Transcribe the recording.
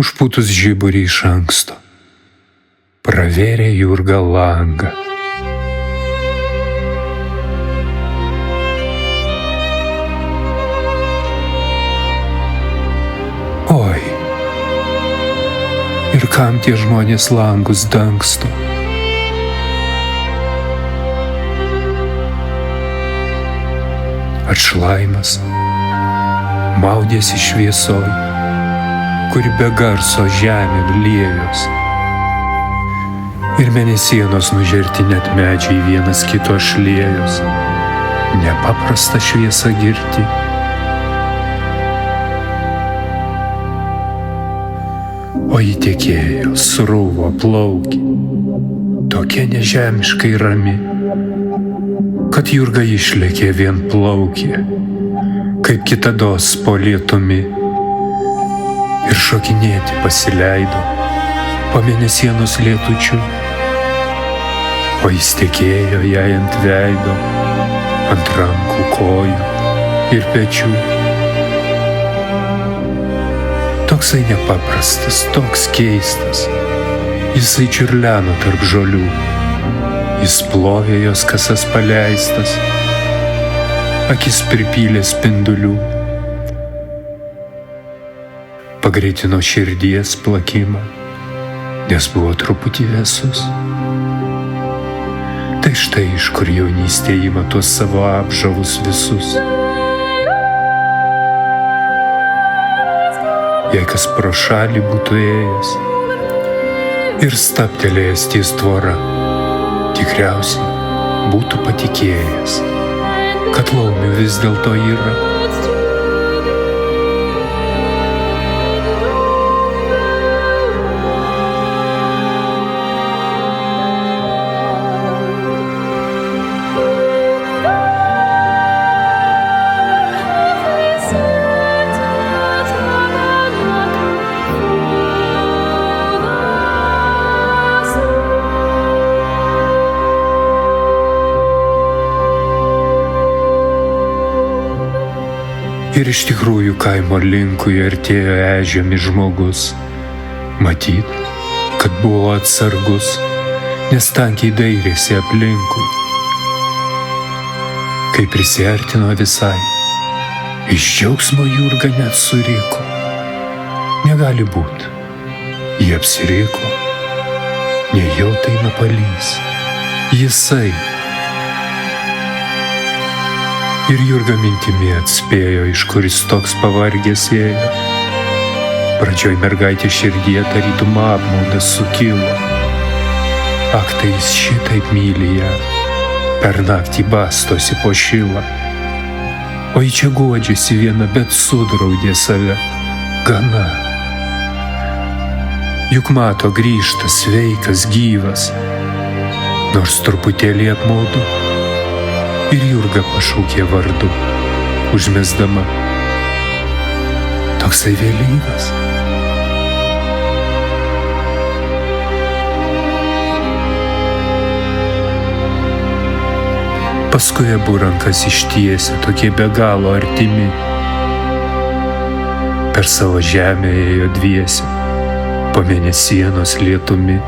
Užpūtus žiburį iš anksto, pravėrė Jurga langą. Oi, ir kam tie žmonės langus dangsto? Atšlaimas maudėsi šviesoj, kuri be garso žemėn liejos. Ir mėnesienos nužerti net medžiai vienas kito šliejos, nepaprasta šviesa girti. O ji tekėjo, sruvo, plaukė, tokia nežemiškai rami, kad Jurga išlėkė vien plaukė, kaip kitados po lietumi. Ir šokinėti pasileido po mėnesienos lietučiu, o jis tekėjo jai ant veido, ant rankų, kojų ir pečių. Toksai nepaprastas, toks keistas, jisai čiurleno tarp žolių, jis plovė jos kasas paleistas, akis pripylė spindulių. Pagreitino širdies plakimą, nes buvo truputį vėsus. Tai štai iš kur jaunystė ima tuos savo apžavus visus. Jei kas pro šalį būtų ėjęs ir stabtelėjęs ties tvora, tikriausiai būtų patikėjęs, kad laumių vis dėlto yra. Ir iš tikrųjų kaimo linkui artėjo ežiomis žmogus. Matyt, kad buvo atsargus, nes tankiai dairėsi aplinkui. Kai prisiartino visai, iš džiaugsmo Jurga net suriko. Negali būt, jie apsiriko, nejau tai napalys, jisai. Ir Jurga mintimi atspėjo, iš kuris toks pavargęs ėjo. Pradžioj mergaitė širdyje tarytum apmaudas sukilo. Ak, tai jis šitaip myli ją, per naktį bastosi po šilą. O ji čia guodžiasi viena, bet sudraudė save. Gana. Juk mato grįžta sveikas, gyvas, nors truputėlį apmaudu. Ir Jurga pašaukė vardu, užmesdama. Toksai vėlyvas. Paskui abu rankas ištiesė, tokie be galo artimi. Per savo žemę ėjo dviese, po mėnesienos lietumi.